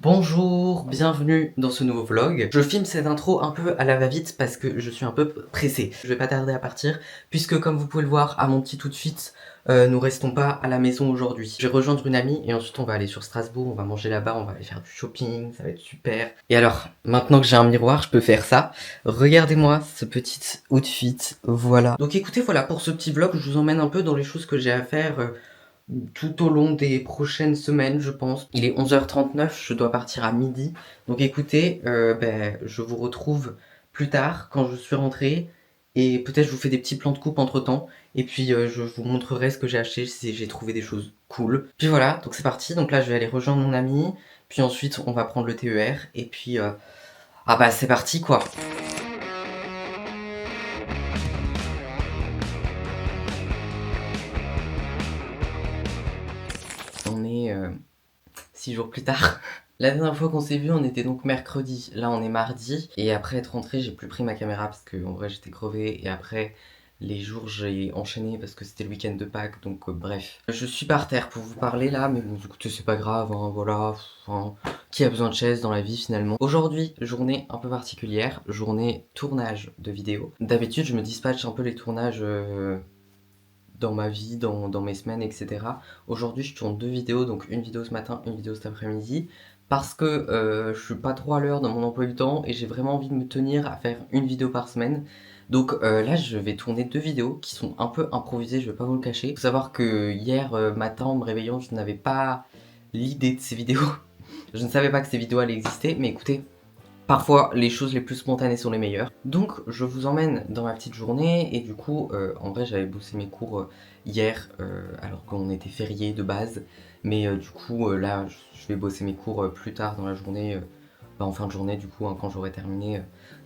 Bonjour, bienvenue dans ce nouveau vlog. Je filme cette intro un peu à la va-vite parce que je suis un peu pressé. Je vais pas tarder à partir puisque comme vous pouvez le voir à mon petit tout de suite, nous restons pas à la maison aujourd'hui. Je vais rejoindre une amie et ensuite on va aller sur Strasbourg, on va manger là-bas, on va aller faire du shopping, ça va être super. Et alors, maintenant que j'ai un miroir, je peux faire ça. Regardez-moi ce petit outfit, voilà. Donc écoutez, voilà, pour ce petit vlog, je vous emmène un peu dans les choses que j'ai à faire tout au long des prochaines semaines, je pense. Il est 11h39, je dois partir à midi. Donc écoutez, je vous retrouve plus tard quand je suis rentré. Et peut-être je vous fais des petits plans de coupe entre temps. Et puis je vous montrerai ce que j'ai acheté si j'ai trouvé des choses cool. Puis voilà, donc c'est parti. Donc là je vais aller rejoindre mon ami. Puis ensuite on va prendre le TER. Et puis c'est parti quoi. On est 6 jours plus tard. La dernière fois qu'on s'est vu, on était donc mercredi. Là, on est mardi. Et après être rentré, j'ai plus pris ma caméra parce que en vrai, j'étais crevé. Et après, les jours, j'ai enchaîné parce que c'était le week-end de Pâques. Donc, bref. Je suis par terre pour vous parler là. Mais bon, écoutez, c'est pas grave. Hein, voilà. Enfin, qui a besoin de chaise dans la vie finalement? Aujourd'hui, journée un peu particulière. Journée tournage de vidéo. D'habitude, je me dispatche un peu les tournages. Dans ma vie, dans mes semaines, etc. Aujourd'hui, je tourne 2 vidéos, donc une vidéo ce matin, une vidéo cet après-midi, parce que je suis pas trop à l'heure dans mon emploi du temps et j'ai vraiment envie de me tenir à faire une vidéo par semaine. Donc là, je vais tourner 2 vidéos qui sont un peu improvisées, je vais pas vous le cacher. Faut savoir que hier matin, en me réveillant, je n'avais pas l'idée de ces vidéos. Je ne savais pas que ces vidéos allaient exister, mais écoutez, parfois, les choses les plus spontanées sont les meilleures. Donc, je vous emmène dans ma petite journée et du coup, en vrai, j'avais bossé mes cours hier, alors qu'on était férié de base. Mais du coup, là, je vais bosser mes cours plus tard dans la journée, en fin de journée, du coup, hein, quand j'aurai terminé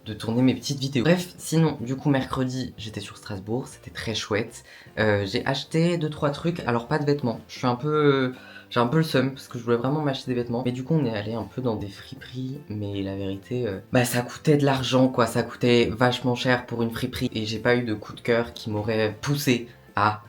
de tourner mes petites vidéos. Bref, sinon, du coup, mercredi, j'étais sur Strasbourg, c'était très chouette. J'ai acheté 2-3 trucs, alors pas de vêtements. Je suis un peu... J'ai un peu le seum parce que je voulais vraiment m'acheter des vêtements. Mais du coup, on est allé un peu dans des friperies. Mais la vérité, ça coûtait de l'argent quoi. Ça coûtait vachement cher pour une friperie. Et j'ai pas eu de coup de cœur qui m'aurait poussé à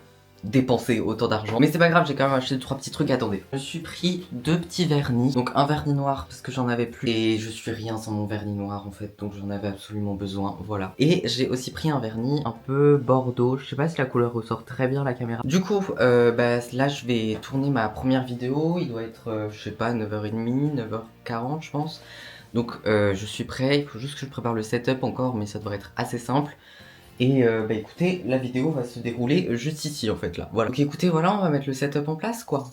dépenser autant d'argent. Mais c'est pas grave, j'ai quand même acheté 2-3 petits trucs. Attendez. Je me suis pris 2 petits vernis. Donc un vernis noir parce que j'en avais plus. Et je suis rien sans mon vernis noir en fait. Donc j'en avais absolument besoin. Voilà. Et j'ai aussi pris un vernis un peu bordeaux. Je sais pas si la couleur ressort très bien à la caméra. Du coup, là je vais tourner ma première vidéo. Il doit être, je sais pas, 9h30, 9h40 je pense. Donc je suis prêt. Il faut juste que je prépare le setup encore. Mais ça devrait être assez simple. Et écoutez, la vidéo va se dérouler juste ici en fait là. Voilà. Donc écoutez, voilà, on va mettre le setup en place quoi.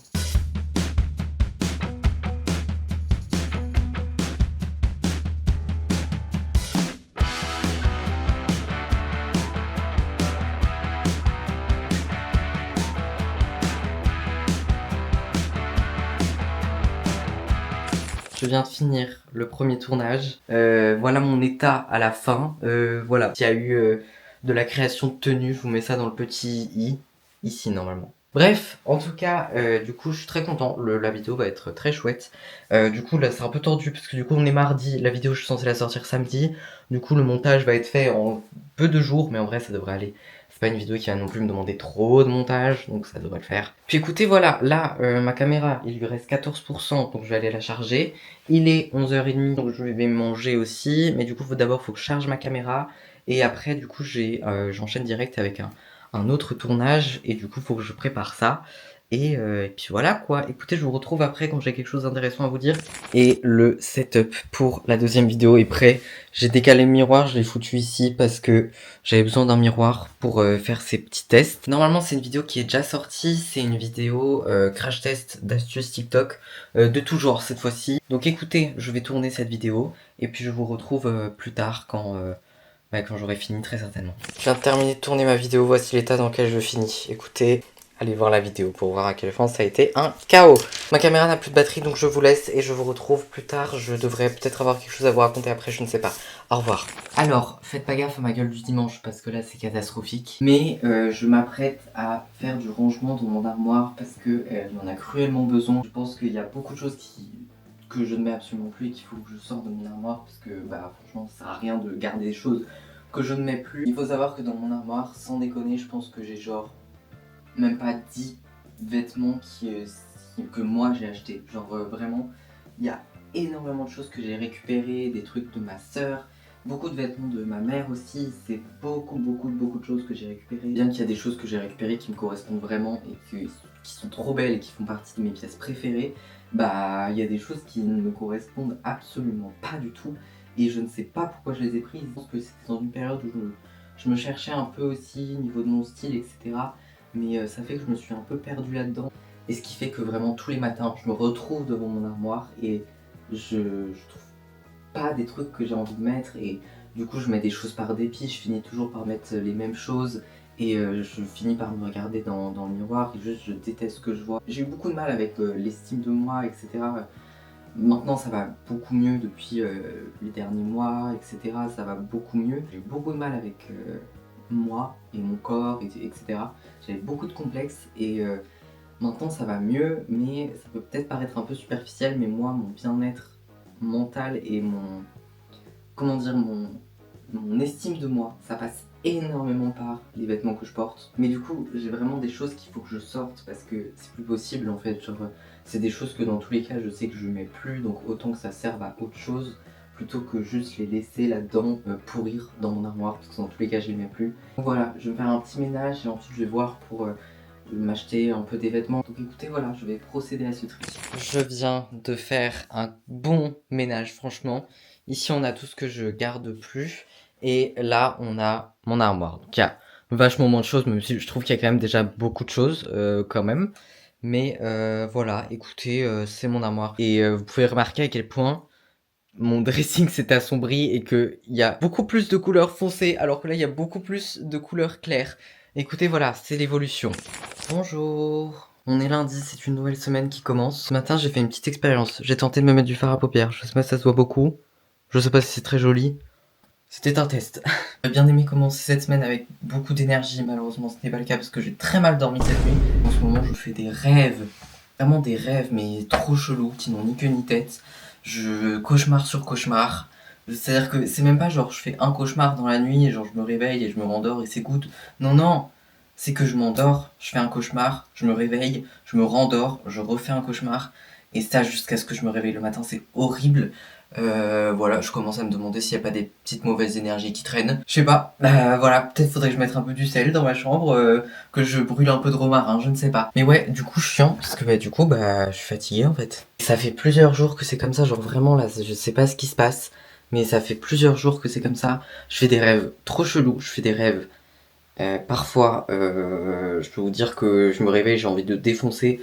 Je viens de finir le premier tournage. Voilà mon état à la fin. Voilà. Il y a eu de la création de tenue. Je vous mets ça dans le petit i. Ici normalement. Bref, en tout cas, du coup, je suis très content. La vidéo va être très chouette. Du coup, là, c'est un peu tendu parce que du coup, on est mardi. La vidéo, je suis censé la sortir samedi. Du coup, le montage va être fait en peu de jours, mais en vrai, ça devrait aller. C'est pas une vidéo qui va non plus me demander trop de montage, donc ça devrait le faire. Puis écoutez, voilà, là, ma caméra, il lui reste 14%, donc je vais aller la charger. Il est 11h30, donc je vais manger aussi. Mais du coup, d'abord, il faut que je charge ma caméra. Et après, du coup, j'enchaîne direct avec un autre tournage. Et du coup, il faut que je prépare ça. Et puis voilà quoi. Écoutez, je vous retrouve après quand j'ai quelque chose d'intéressant à vous dire. Et le setup pour la deuxième vidéo est prêt. J'ai décalé le miroir, je l'ai foutu ici parce que j'avais besoin d'un miroir pour faire ces petits tests. Normalement, c'est une vidéo qui est déjà sortie. C'est une vidéo crash test d'astuces TikTok de tout genre cette fois-ci. Donc écoutez, je vais tourner cette vidéo et puis je vous retrouve plus tard quand j'aurai fini très certainement. Je viens de terminer de tourner ma vidéo, voici l'état dans lequel je finis. Écoutez, allez voir la vidéo pour voir à quel point ça a été un chaos. Ma caméra n'a plus de batterie donc je vous laisse et je vous retrouve plus tard. Je devrais peut-être avoir quelque chose à vous raconter après, je ne sais pas. Au revoir. Alors, faites pas gaffe à ma gueule du dimanche parce que là c'est catastrophique. Mais je m'apprête à faire du rangement dans mon armoire parce que il en a cruellement besoin. Je pense qu'il y a beaucoup de choses que je ne mets absolument plus et qu'il faut que je sorte de mon armoire parce que franchement ça sert à rien de garder des choses que je ne mets plus. Il faut savoir que dans mon armoire, sans déconner, je pense que j'ai genre même pas 10 vêtements que moi j'ai acheté. Genre vraiment, il y a énormément de choses que j'ai récupérées, des trucs de ma sœur, beaucoup de vêtements de ma mère aussi, c'est beaucoup de choses que j'ai récupérées. Bien qu'il y a des choses que j'ai récupérées qui me correspondent vraiment et qui sont trop belles et qui font partie de mes pièces préférées, bah il y a des choses qui ne me correspondent absolument pas du tout et je ne sais pas pourquoi je les ai prises. Je pense que c'était dans une période où je me cherchais un peu aussi au niveau de mon style, etc. Mais ça fait que je me suis un peu perdue là-dedans. Et ce qui fait que vraiment tous les matins, je me retrouve devant mon armoire et je trouve pas des trucs que j'ai envie de mettre. Et du coup, je mets des choses par dépit, je finis toujours par mettre les mêmes choses. Et je finis par me regarder dans le miroir et juste je déteste ce que je vois. J'ai eu beaucoup de mal avec l'estime de moi, etc. Maintenant ça va beaucoup mieux depuis les derniers mois, etc. Ça va beaucoup mieux. J'ai eu beaucoup de mal avec moi et mon corps, etc. J'avais beaucoup de complexes et maintenant ça va mieux, mais ça peut peut-être paraître un peu superficiel, mais moi, mon bien-être mental et comment dire, mon estime de moi, ça passe énormément par les vêtements que je porte. Mais du coup, j'ai vraiment des choses qu'il faut que je sorte parce que c'est plus possible en fait. Genre, c'est des choses que dans tous les cas, je sais que je mets plus, donc autant que ça serve à autre chose plutôt que juste les laisser là-dedans pourrir dans mon armoire parce que dans tous les cas, je les mets plus. Donc voilà, je vais faire un petit ménage et ensuite je vais voir pour m'acheter un peu des vêtements. Donc écoutez, voilà, je vais procéder à ce tri. Je viens de faire un bon ménage, franchement. Ici, on a tout ce que je garde plus. Et là, on a mon armoire. Donc il y a vachement moins de choses, même si je trouve qu'il y a quand même déjà beaucoup de choses, quand même. Mais voilà, écoutez, c'est mon armoire. Et vous pouvez remarquer à quel point mon dressing s'est assombri et qu'il y a beaucoup plus de couleurs foncées, alors que là, il y a beaucoup plus de couleurs claires. Écoutez, voilà, c'est l'évolution. Bonjour. On est lundi, c'est une nouvelle semaine qui commence. Ce matin, j'ai fait une petite expérience. J'ai tenté de me mettre du fard à paupières. Je sais pas si ça se voit beaucoup. Je sais pas si c'est très joli. C'était un test. J'ai bien aimé commencer cette semaine avec beaucoup d'énergie. Malheureusement, ce n'est pas le cas parce que j'ai très mal dormi cette nuit. En ce moment, je fais des rêves. Vraiment des rêves, mais trop chelous, qui n'ont ni queue ni tête. Je cauchemar sur cauchemar. C'est-à-dire que c'est même pas genre je fais un cauchemar dans la nuit et genre je me réveille et je me rendors et c'est good. Non, non, c'est que je m'endors, je fais un cauchemar, je me réveille, je me rendors, je refais un cauchemar. Et ça jusqu'à ce que je me réveille le matin, c'est horrible. Voilà, je commence à me demander s'il n'y a pas des petites mauvaises énergies qui traînent. Je sais pas, voilà, peut-être faudrait que je mette un peu du sel dans ma chambre, que je brûle un peu de romarin, je ne sais pas. Mais ouais, du coup chiant, parce que du coup je suis fatiguée en fait. Ça fait plusieurs jours que c'est comme ça, genre vraiment là, je sais pas ce qui se passe, mais ça fait plusieurs jours que c'est comme ça. Je fais des rêves trop chelous, je fais des rêves. Parfois, je peux vous dire que je me réveille, j'ai envie de défoncer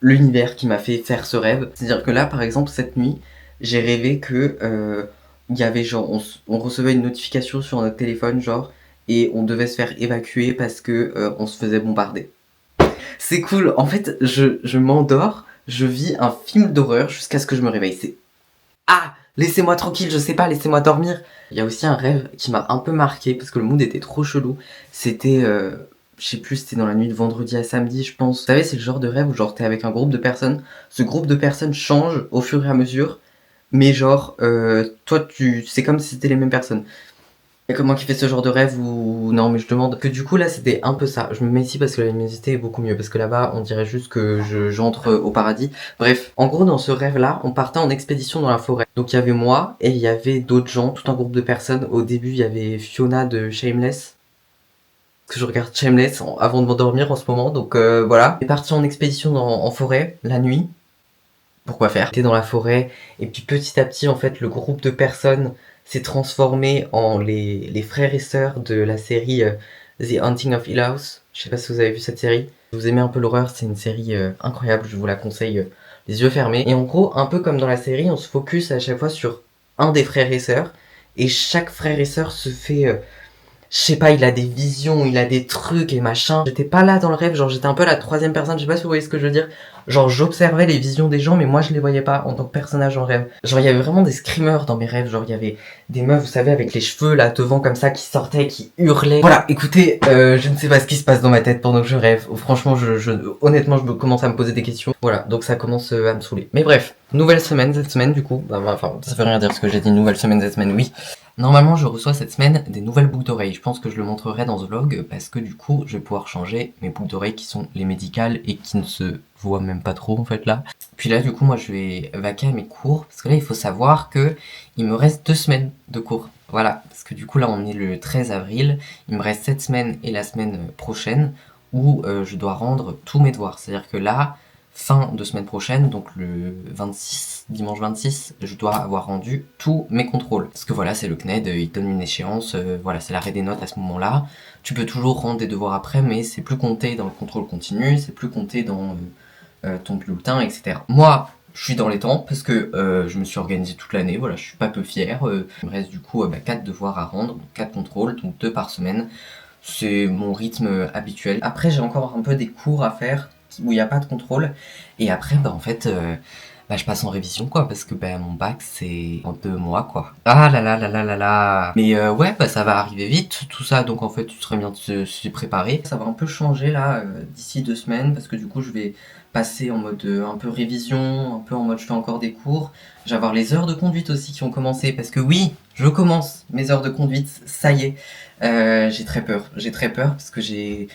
l'univers qui m'a fait faire ce rêve. C'est-à-dire que là, par exemple, cette nuit, j'ai rêvé que il y avait genre, on recevait une notification sur notre téléphone, genre, et on devait se faire évacuer parce que on se faisait bombarder. C'est cool. En fait, je m'endors, je vis un film d'horreur jusqu'à ce que je me réveille. C'est ah, laissez-moi tranquille, je sais pas, laissez-moi dormir. Il y a aussi un rêve qui m'a un peu marqué parce que le mood était trop chelou. C'était je sais plus, c'était dans la nuit de vendredi à samedi, je pense. Vous savez, c'est le genre de rêve où genre t'es avec un groupe de personnes. Ce groupe de personnes change au fur et à mesure. Mais genre, toi, c'est comme si c'était les mêmes personnes. Y'a que moi qui fais ce genre de rêve ou non, mais je demande que du coup là c'était un peu ça. Je me mets ici parce que la luminosité est beaucoup mieux, parce que là-bas on dirait juste que j'entre au paradis. Bref, en gros dans ce rêve là, on partait en expédition dans la forêt. Donc il y avait moi et il y avait d'autres gens, tout un groupe de personnes. Au début il y avait Fiona de Shameless, que je regarde Shameless avant de m'endormir en ce moment, donc voilà. On est parti en expédition en forêt la nuit. Pourquoi faire? J'étais dans la forêt et puis petit à petit en fait le groupe de personnes s'est transformé en les frères et sœurs de la série The Haunting of Hill House. Je sais pas si vous avez vu cette série. Si vous aimez un peu l'horreur, c'est une série incroyable, je vous la conseille les yeux fermés. Et en gros, un peu comme dans la série, on se focus à chaque fois sur un des frères et sœurs et chaque frère et sœur se fait je sais pas, il a des visions, il a des trucs et machin. J'étais pas là dans le rêve, genre j'étais un peu la troisième personne, je sais pas si vous voyez ce que je veux dire. Genre j'observais les visions des gens mais moi je les voyais pas en tant que personnage en rêve. Genre il y avait vraiment des screamers dans mes rêves, genre il y avait des meufs, vous savez, avec les cheveux là devant comme ça qui sortaient, qui hurlaient. Voilà, écoutez, je ne sais pas ce qui se passe dans ma tête pendant que je rêve. Franchement, honnêtement, je commence à me poser des questions. Voilà, donc ça commence à me saouler. Mais bref, nouvelle semaine cette semaine du coup. Enfin, ça veut rien dire ce que j'ai dit, nouvelle semaine cette semaine, oui. Normalement, je reçois cette semaine des nouvelles boucles d'oreilles. Je pense que je le montrerai dans ce vlog parce que du coup, je vais pouvoir changer mes boucles d'oreilles qui sont les médicales et qui ne se voient même pas trop en fait là. Puis là, du coup, moi, je vais vaquer à mes cours parce que là, il faut savoir que il me reste 2 semaines de cours. Voilà, parce que du coup, là, on est le 13 avril. Il me reste cette semaine et la semaine prochaine où je dois rendre tous mes devoirs. C'est-à-dire que là, fin de semaine prochaine, donc le 26, dimanche 26, je dois avoir rendu tous mes contrôles. Parce que voilà, c'est le CNED, il te donne une échéance, voilà, c'est l'arrêt des notes à ce moment-là. Tu peux toujours rendre des devoirs après, mais c'est plus compté dans le contrôle continu, c'est plus compté dans ton bulletin, etc. Moi, je suis dans les temps parce que je me suis organisé toute l'année, voilà, je suis pas peu fier. Il me reste du coup 4 devoirs à rendre, 4 contrôles, donc 2 par semaine. C'est mon rythme habituel. Après, j'ai encore un peu des cours à faire où il n'y a pas de contrôle. Et après, en fait, je passe en révision, quoi, parce que mon bac, c'est en 2 mois, quoi. Ah là là là là là là. Mais ouais, ça va arriver vite, tout ça, donc en fait, tu serais bien de se préparer. Ça va un peu changer, là, d'ici 2 semaines, parce que du coup, je vais passer en mode un peu révision, un peu en mode je fais encore des cours. Je vais avoir les heures de conduite aussi qui ont commencé, parce que oui, je commence mes heures de conduite, ça y est. J'ai très peur parce que j'ai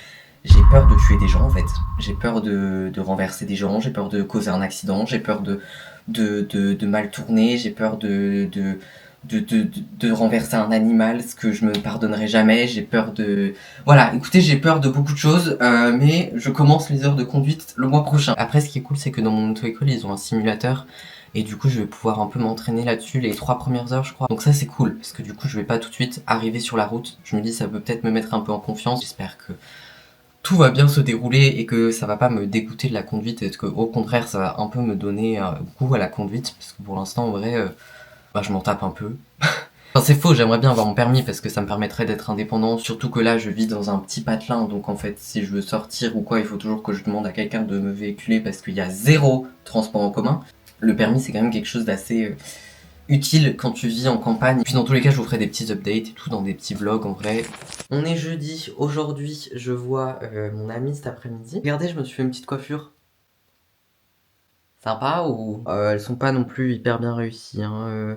peur de tuer des gens en fait. J'ai peur de renverser des gens, j'ai peur de causer un accident, j'ai peur de mal tourner, j'ai peur de renverser un animal, ce que je me pardonnerai jamais, j'ai peur de... Voilà, écoutez, j'ai peur de beaucoup de choses, mais je commence les heures de conduite le mois prochain. Après, ce qui est cool, c'est que dans mon auto-école, ils ont un simulateur, et du coup, je vais pouvoir un peu m'entraîner là-dessus les 3 premières heures, je crois. Donc ça, c'est cool, parce que du coup, je vais pas tout de suite arriver sur la route. Je me dis, ça peut peut-être me mettre un peu en confiance. J'espère que tout va bien se dérouler et que ça va pas me dégoûter de la conduite et que au contraire ça va un peu me donner un goût à la conduite parce que pour l'instant en vrai je m'en tape un peu. Enfin c'est faux, j'aimerais bien avoir mon permis parce que ça me permettrait d'être indépendant, surtout que là je vis dans un petit patelin donc en fait si je veux sortir ou quoi il faut toujours que je demande à quelqu'un de me véhiculer parce qu'il y a 0 transport en commun. Le permis c'est quand même quelque chose d'assez utile quand tu vis en campagne. Puis dans tous les cas, je vous ferai des petits updates et tout dans des petits vlogs en vrai. On est jeudi, aujourd'hui, je vois mon amie cet après-midi. Regardez, je me suis fait une petite coiffure. Sympa ou elles sont pas non plus hyper bien réussies. Hein.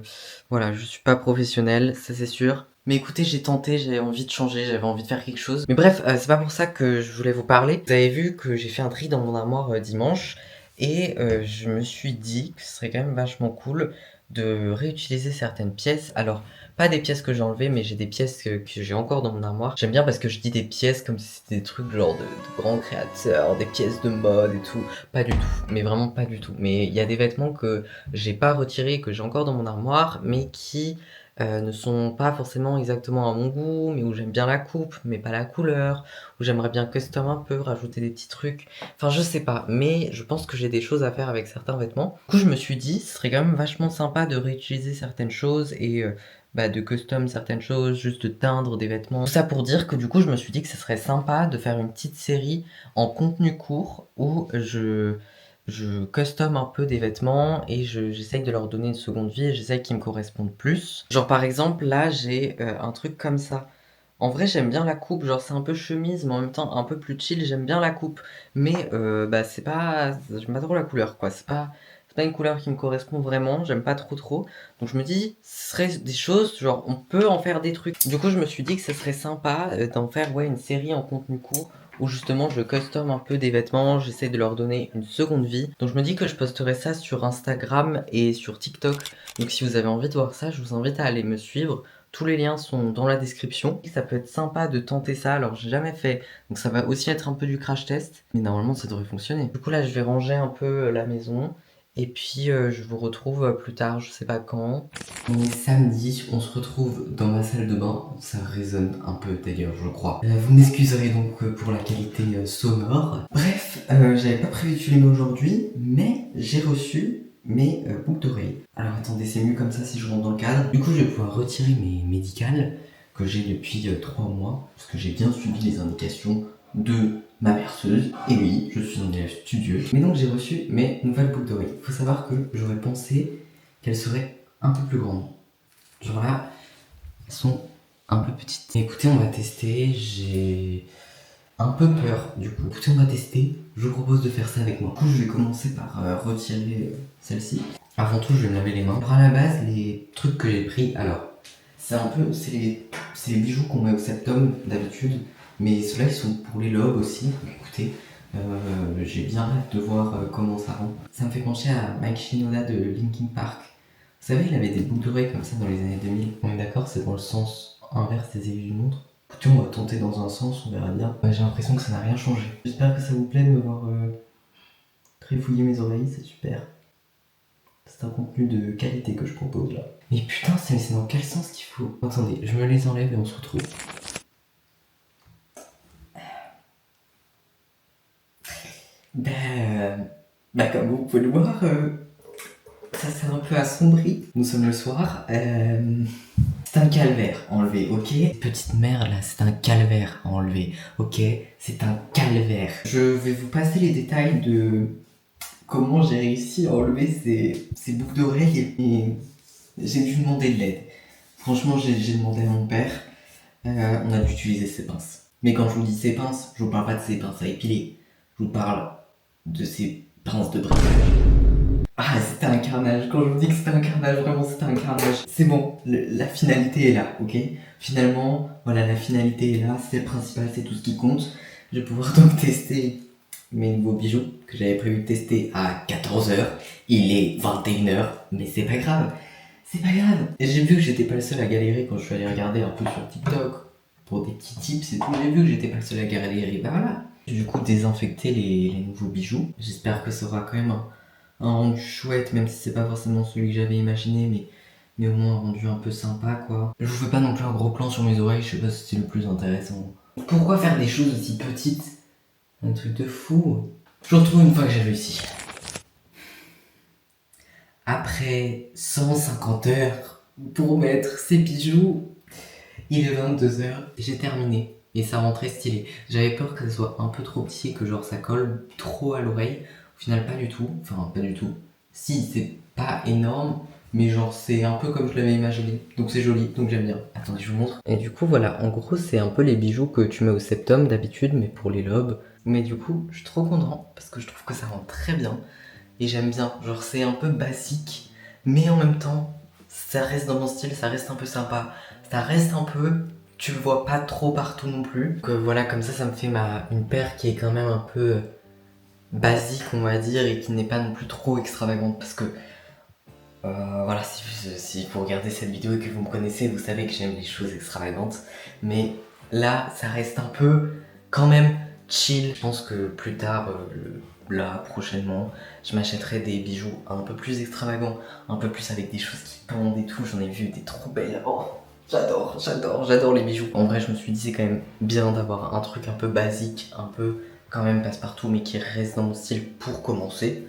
Voilà, je suis pas professionnelle, ça c'est sûr. Mais écoutez, j'ai tenté, j'avais envie de changer, j'avais envie de faire quelque chose. Mais bref, c'est pas pour ça que je voulais vous parler. Vous avez vu que j'ai fait un tri dans mon armoire dimanche. Et je me suis dit que ce serait quand même vachement cool de réutiliser certaines pièces. Alors, pas des pièces que j'ai enlevées, mais j'ai des pièces que j'ai encore dans mon armoire. J'aime bien parce que je dis des pièces comme si c'était des trucs genre de grands créateurs, des pièces de mode et tout. Pas du tout, mais vraiment pas du tout. Mais il y a des vêtements que j'ai pas retirés, que j'ai encore dans mon armoire, mais qui ne sont pas forcément exactement à mon goût, mais où j'aime bien la coupe, mais pas la couleur, où j'aimerais bien custom un peu, rajouter des petits trucs. Enfin, je sais pas, mais je pense que j'ai des choses à faire avec certains vêtements. Du coup, je me suis dit, ce serait quand même vachement sympa de réutiliser certaines choses et de custom certaines choses, juste de teindre des vêtements. Tout ça pour dire que du coup, je me suis dit que ce serait sympa de faire une petite série en contenu court où je custom un peu des vêtements et j'essaye de leur donner une seconde vie et j'essaye qu'ils me correspondent plus. Genre par exemple, là, j'ai un truc comme ça. En vrai, j'aime bien la coupe, genre c'est un peu chemise, mais en même temps un peu plus chill, j'aime bien la coupe. Mais c'est pas... J'aime pas trop la couleur, quoi. C'est pas une couleur qui me correspond vraiment, j'aime pas trop trop. Donc je me dis, ce serait des choses, genre on peut en faire des trucs. Du coup, je me suis dit que ce serait sympa d'en faire une série en contenu court où justement je custom un peu des vêtements, j'essaie de leur donner une seconde vie. Donc je me dis que je posterai ça sur Instagram et sur TikTok. Donc si vous avez envie de voir ça, je vous invite à aller me suivre. Tous les liens sont dans la description. Ça peut être sympa de tenter ça, alors j'ai jamais fait, donc ça va aussi être un peu du crash test, mais normalement ça devrait fonctionner. Du coup là je vais ranger un peu la maison, et puis je vous retrouve plus tard, je sais pas quand. On est samedi, on se retrouve dans ma salle de bain, ça résonne un peu d'ailleurs je crois. Vous m'excuserez donc pour la qualité sonore. Bref, j'avais pas prévu de filmer aujourd'hui, mais j'ai reçu mes boucles d'oreilles. Alors attendez, c'est mieux comme ça si je rentre dans le cadre. Du coup, je vais pouvoir retirer mes médicales que j'ai depuis 3 mois, parce que j'ai bien suivi les indications de ma perceuse. Et oui, je suis un élève studieux. Mais donc j'ai reçu mes nouvelles boucles d'oreilles. Faut savoir que j'aurais pensé qu'elles seraient un peu plus grandes. Genre là, elles sont un peu petites. Écoutez, on va tester. J'ai un peu peur du coup. Écoutez, on va tester. Je vous propose de faire ça avec moi. Du coup, je vais commencer par retirer celle-ci. Avant tout, je vais me laver les mains. Pour à la base, les trucs que j'ai pris, alors, C'est un peu, c'est les bijoux qu'on met au septum d'habitude, mais ceux-là ils sont pour les lobes aussi. Donc, écoutez, j'ai bien hâte de voir comment ça rend. Ça me fait pencher à Mike Shinoda de Linkin Park. Vous savez, il avait des boucles d'oreilles comme ça dans les années 2000. On est d'accord, c'est dans le sens inverse des aiguilles d'une montre. Écoutez, on va tenter dans un sens, on verra bien. Ouais, j'ai l'impression que ça n'a rien changé. J'espère que ça vous plaît de me voir trifouiller mes oreilles, c'est super. C'est un contenu de qualité que je propose là. Mais putain, c'est dans quel sens qu'il faut? Attendez, je me les enlève et on se retrouve. Comme vous pouvez le voir, ça s'est un peu assombri. Nous sommes le soir. C'est un calvaire à enlever, ok? Petite mère là, c'est un calvaire à enlever, ok? C'est un calvaire. Je vais vous passer les détails de comment j'ai réussi à enlever ces boucles d'oreilles et j'ai dû demander de l'aide. Franchement, j'ai demandé à mon père. On a dû utiliser ses pinces. Mais quand je vous dis ses pinces, je vous parle pas de ses pinces à épiler. Je vous parle de ses pinces de bricolage. Ah, c'était un carnage. Quand je vous dis que c'était un carnage, vraiment c'était un carnage. C'est bon, la finalité est là, ok? Finalement, voilà, la finalité est là. C'est le principal, c'est tout ce qui compte. Je vais pouvoir donc tester mes nouveaux bijoux que j'avais prévu de tester à 14h. Il est 21h, mais c'est pas grave. C'est pas grave. Et j'ai vu que j'étais pas le seul à galérer quand je suis allé regarder un peu sur TikTok pour des petits tips et tout. J'ai vu que j'étais pas le seul à galérer. Bah voilà. J'ai du coup désinfecté les nouveaux bijoux. J'espère que ça aura quand même un rendu chouette, même si c'est pas forcément celui que j'avais imaginé, mais au moins un rendu un peu sympa quoi. Je vous fais pas non plus un gros plan sur mes oreilles, je sais pas si c'est le plus intéressant. Pourquoi faire des choses aussi petites? Un truc de fou. Je retrouve une fois que j'ai réussi. Après 150 heures pour mettre ces bijoux, il est 22h, j'ai terminé. Et ça rend très stylé. J'avais peur que ça soit un peu trop petit et que genre ça colle trop à l'oreille. Au final, pas du tout. Enfin, pas du tout. Si, c'est pas énorme, mais genre c'est un peu comme je l'avais imaginé. Donc c'est joli, donc j'aime bien. Attendez, je vous montre. Et du coup, voilà, en gros, c'est un peu les bijoux que tu mets au septum d'habitude, mais pour les lobes. Mais du coup, je suis trop content parce que je trouve que ça rend très bien. Et j'aime bien. Genre, c'est un peu basique, mais en même temps, ça reste dans mon style, ça reste un peu sympa. Ça reste un peu. Tu le vois pas trop partout non plus. Donc voilà, comme ça me fait une paire qui est quand même un peu basique, on va dire, et qui n'est pas non plus trop extravagante. Parce que voilà, si vous regardez cette vidéo et que vous me connaissez, vous savez que j'aime les choses extravagantes. Mais là, ça reste un peu quand même chill. Je pense que plus tard, là, prochainement, je m'achèterai des bijoux un peu plus extravagants, un peu plus avec des choses qui pendent et tout. J'en ai vu des trop belles. Oh, j'adore les bijoux. En vrai, je me suis dit, c'est quand même bien d'avoir un truc un peu basique, un peu quand même passe-partout, mais qui reste dans mon style pour commencer.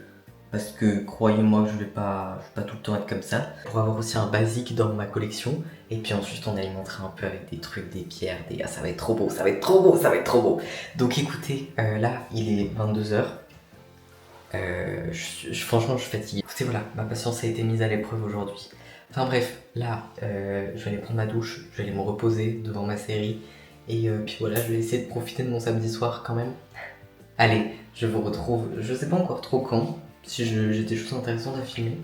Parce que croyez-moi que je vais pas tout le temps être comme ça. Pour avoir aussi un basique dans ma collection. Et puis ensuite on alimentera un peu avec des trucs, des pierres, des... Ah, ça va être trop beau, ça va être trop beau, ça va être trop beau. Donc écoutez, là il est 22h. Franchement je suis fatigué. Écoutez voilà, ma patience a été mise à l'épreuve aujourd'hui. Enfin bref, là je vais aller prendre ma douche, je vais aller me reposer devant ma série. Et puis voilà, je vais essayer de profiter de mon samedi soir quand même. Allez, je vous retrouve, je sais pas encore trop quand, si j'ai des choses intéressantes à filmer.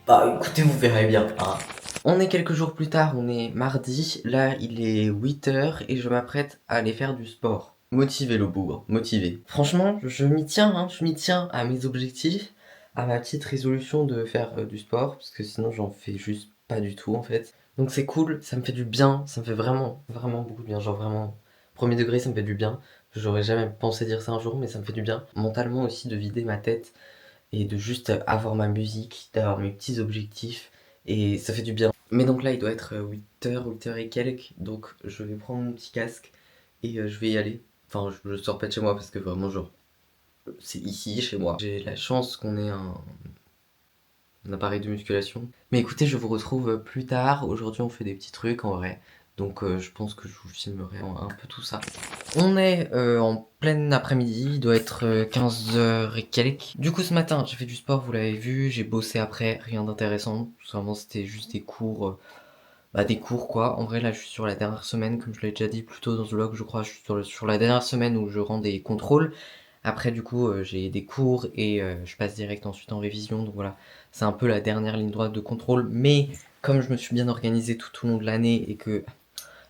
Bah écoutez, vous verrez bien. Hein. On est quelques jours plus tard, on est mardi, là il est 8h et je m'apprête à aller faire du sport. Motivé le bourg, motivé. Franchement, je m'y tiens, hein, je m'y tiens à mes objectifs, à ma petite résolution de faire du sport, parce que sinon j'en fais juste pas du tout en fait. Donc c'est cool, ça me fait du bien, ça me fait vraiment, vraiment beaucoup de bien, genre vraiment, premier degré ça me fait du bien. J'aurais jamais pensé dire ça un jour, mais ça me fait du bien. Mentalement aussi de vider ma tête et de juste avoir ma musique, d'avoir mes petits objectifs et ça fait du bien. Mais donc là il doit être 8h, 8h et quelques, donc je vais prendre mon petit casque et je vais y aller. Enfin je sors pas de chez moi parce que vraiment genre c'est ici chez moi. J'ai la chance qu'on ait un appareil de musculation. Mais écoutez, je vous retrouve plus tard. Aujourd'hui on fait des petits trucs en vrai. Donc je pense que je vous filmerai un peu tout ça. On est en plein après-midi, il doit être 15h et quelques. Du coup ce matin j'ai fait du sport, vous l'avez vu, j'ai bossé après, rien d'intéressant. Tout simplement c'était juste des cours, des cours quoi. En vrai là je suis sur la dernière semaine, comme je l'ai déjà dit plus tôt dans ce vlog je crois, je suis sur la dernière semaine où je rends des contrôles Après du coup j'ai des cours et je passe direct ensuite en révision, donc voilà, c'est un peu la dernière ligne droite de contrôle. Mais comme je me suis bien organisé tout au long de l'année et que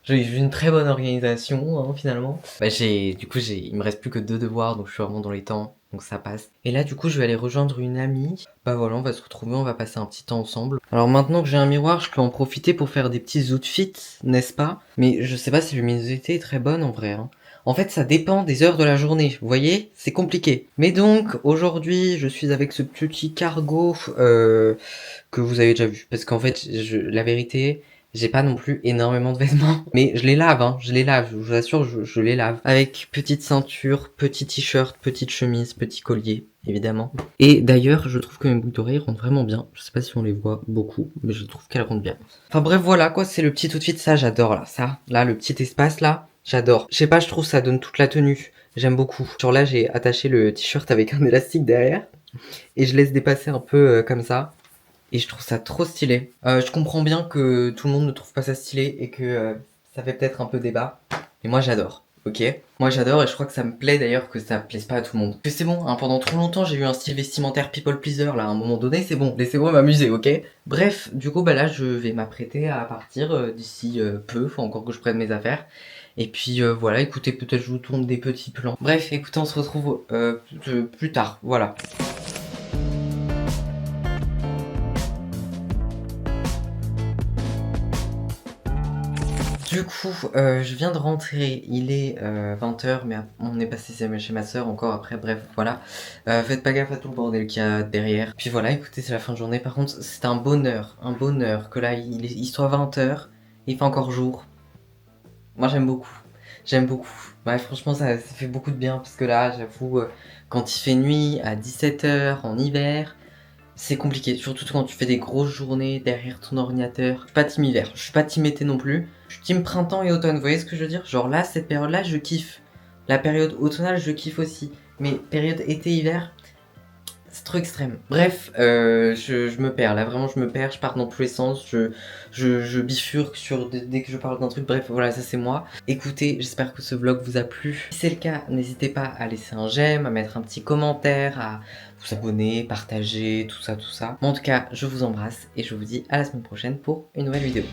j'ai eu une très bonne organisation hein, finalement, bah il me reste plus que 2 devoirs, donc je suis vraiment dans les temps, donc ça passe. Et là du coup je vais aller rejoindre une amie, bah voilà, on va se retrouver, on va passer un petit temps ensemble. Alors maintenant que j'ai un miroir, je peux en profiter pour faire des petits outfits, n'est-ce pas? Mais je sais pas si la luminosité est très bonne en vrai, hein. En fait, ça dépend des heures de la journée, vous voyez? C'est compliqué. Mais donc, aujourd'hui, je suis avec ce petit cargo que vous avez déjà vu. Parce qu'en fait, la vérité, j'ai pas non plus énormément de vêtements. Mais je les lave, hein, je les lave, je vous assure, je les lave. Avec petite ceinture, petit t-shirt, petite chemise, petit collier, évidemment. Et d'ailleurs, je trouve que mes boucles d'oreilles rendent vraiment bien. Je sais pas si on les voit beaucoup, mais je trouve qu'elles rendent bien. Enfin bref, voilà quoi, c'est le petit outfit, ça j'adore là. Ça, là, le petit espace là, j'adore. Je sais pas, je trouve ça donne toute la tenue. J'aime beaucoup. Genre là, j'ai attaché le t-shirt avec un élastique derrière. Et je laisse dépasser un peu comme ça. Et je trouve ça trop stylé. Je comprends bien que tout le monde ne trouve pas ça stylé et que ça fait peut-être un peu débat. Mais moi j'adore, ok? Moi j'adore et je crois que ça me plaît d'ailleurs que ça plaise pas à tout le monde. Que c'est bon, hein, pendant trop longtemps j'ai eu un style vestimentaire people pleaser là, à un moment donné c'est bon, laissez-moi m'amuser, ok? Bref, du coup bah là je vais m'apprêter à partir d'ici peu, faut encore que je prenne mes affaires. Et puis voilà, écoutez, peut-être je vous tourne des petits plans. Bref, écoutez, on se retrouve plus tard, voilà. Du coup, je viens de rentrer, il est 20h, mais on est passé chez ma soeur encore après, bref, voilà. Faites pas gaffe à tout le bordel qu'il y a derrière. Puis voilà, écoutez, c'est la fin de journée. Par contre, c'est un bonheur que là, il soit 20h, il fait encore jour. Moi, j'aime beaucoup. J'aime beaucoup. Ouais, franchement, ça fait beaucoup de bien, parce que là, j'avoue, quand il fait nuit à 17h en hiver, c'est compliqué, surtout quand tu fais des grosses journées derrière ton ordinateur. Je suis pas team hiver, je suis pas team été non plus. Je suis team printemps et automne, vous voyez ce que je veux dire? Genre là, cette période-là, je kiffe. La période automnale, je kiffe aussi. Mais période été-hiver, c'est trop extrême. Bref, je me perds, là vraiment je me perds, je pars dans tous les sens, je bifurque dès que je parle d'un truc, bref voilà ça c'est moi. Écoutez, j'espère que ce vlog vous a plu. Si c'est le cas, n'hésitez pas à laisser un j'aime, à mettre un petit commentaire, à vous abonner, partager, tout ça tout ça. Mais en tout cas, je vous embrasse et je vous dis à la semaine prochaine pour une nouvelle vidéo.